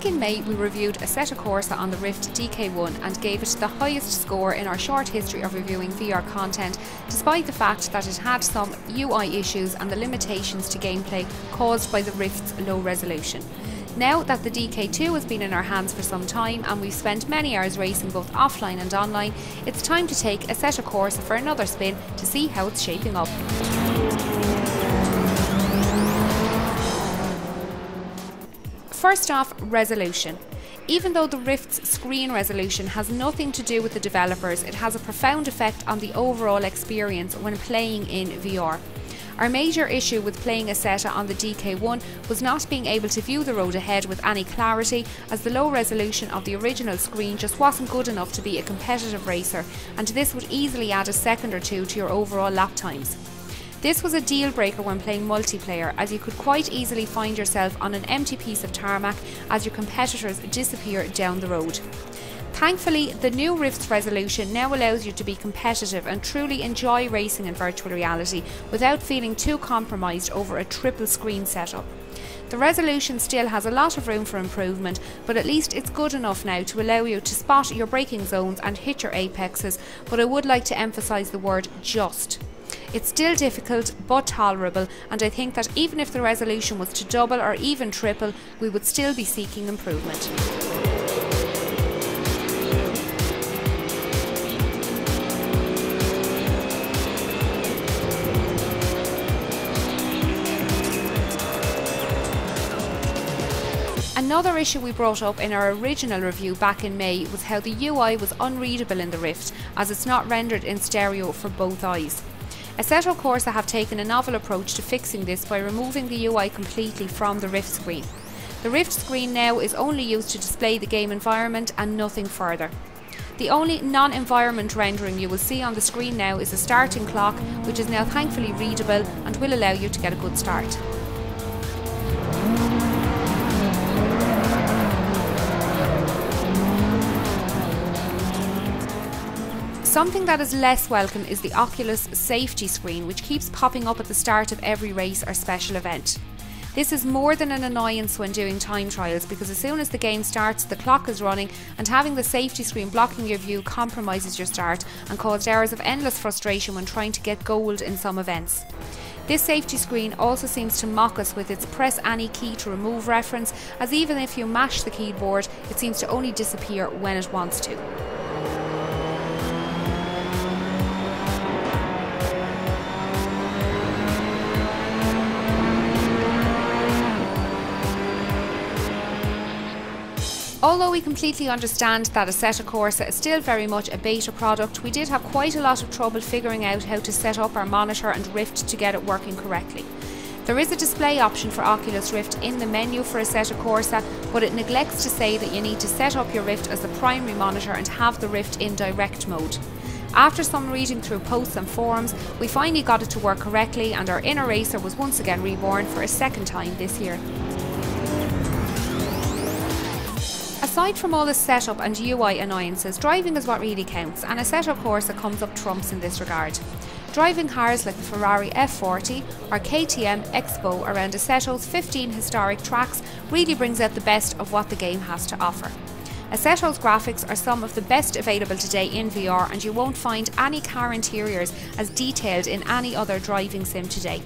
Back in May, we reviewed Assetto Corsa on the Rift DK1 and gave it the highest score in our short history of reviewing VR content, despite the fact that it had some UI issues and the limitations to gameplay caused by the Rift's low resolution. Now that the DK2 has been in our hands for some time and we've spent many hours racing both offline and online, it's time to take Assetto Corsa for another spin to see how it's shaping up. First off, resolution. Even though the Rift's screen resolution has nothing to do with the developers, it has a profound effect on the overall experience when playing in VR. Our major issue with playing Assetto on the DK1 was not being able to view the road ahead with any clarity, as the low resolution of the original screen just wasn't good enough to be a competitive racer, and this would easily add a second or two to your overall lap times. This was a deal breaker when playing multiplayer, as you could quite easily find yourself on an empty piece of tarmac as your competitors disappear down the road. Thankfully, the new Rift's resolution now allows you to be competitive and truly enjoy racing in virtual reality without feeling too compromised over a triple screen setup. The resolution still has a lot of room for improvement, but at least it's good enough now to allow you to spot your braking zones and hit your apexes, but I would like to emphasise the word just. It's still difficult but tolerable, and I think that even if the resolution was to double or even triple, we would still be seeking improvement. Another issue we brought up in our original review back in May was how the UI was unreadable in the Rift, as it's not rendered in stereo for both eyes. Assetto Corsa have taken a novel approach to fixing this by removing the UI completely from the Rift screen. The Rift screen now is only used to display the game environment and nothing further. The only non-environment rendering you will see on the screen now is a starting clock, which is now thankfully readable and will allow you to get a good start. Something that is less welcome is the Oculus safety screen, which keeps popping up at the start of every race or special event. This is more than an annoyance when doing time trials, because as soon as the game starts, the clock is running, and having the safety screen blocking your view compromises your start and caused hours of endless frustration when trying to get gold in some events. This safety screen also seems to mock us with its press any key to remove reference, as even if you mash the keyboard, it seems to only disappear when it wants to. Although we completely understand that Assetto Corsa is still very much a beta product, we did have quite a lot of trouble figuring out how to set up our monitor and Rift to get it working correctly. There is a display option for Oculus Rift in the menu for Assetto Corsa, but it neglects to say that you need to set up your Rift as the primary monitor and have the Rift in direct mode. After some reading through posts and forums, we finally got it to work correctly, and our inner racer was once again reborn for a second time this year. Aside from all the setup and UI annoyances, driving is what really counts, and Assetto Corsa comes up trumps in this regard. Driving cars like the Ferrari F40 or KTM Expo around Assetto's 15 historic tracks really brings out the best of what the game has to offer. Assetto's graphics are some of the best available today in VR, and you won't find any car interiors as detailed in any other driving sim today.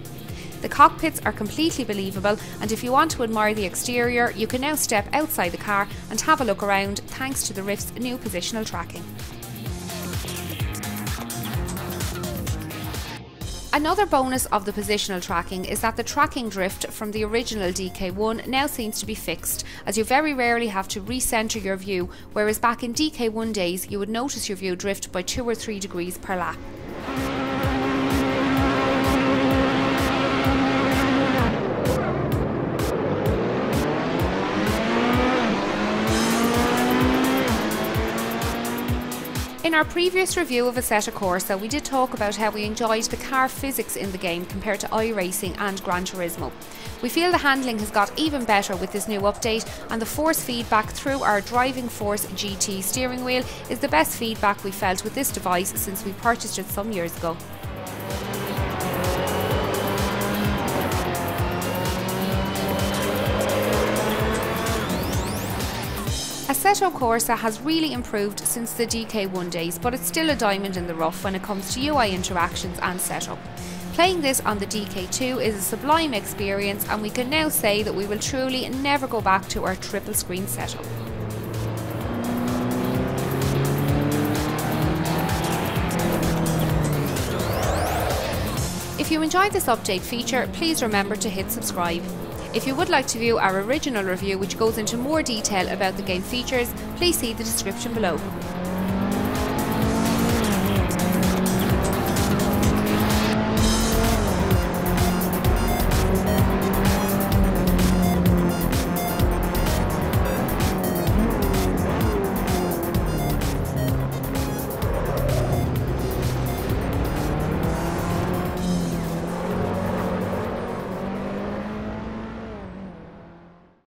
The cockpits are completely believable, and if you want to admire the exterior, you can now step outside the car and have a look around thanks to the Rift's new positional tracking. Another bonus of the positional tracking is that the tracking drift from the original DK1 now seems to be fixed, as you very rarely have to recenter your view, whereas back in DK1 days you would notice your view drift by 2 or 3 degrees per lap. In our previous review of Assetto Corsa, we did talk about how we enjoyed the car physics in the game compared to iRacing and Gran Turismo. We feel the handling has got even better with this new update, and the force feedback through our Driving Force GT steering wheel is the best feedback we felt with this device since we purchased it some years ago. Assetto Corsa has really improved since the DK1 days, but it's still a diamond in the rough when it comes to UI interactions and setup. Playing this on the DK2 is a sublime experience, and we can now say that we will truly never go back to our triple screen setup. If you enjoyed this update feature, please remember to hit subscribe. If you would like to view our original review, which goes into more detail about the game features, please see the description below.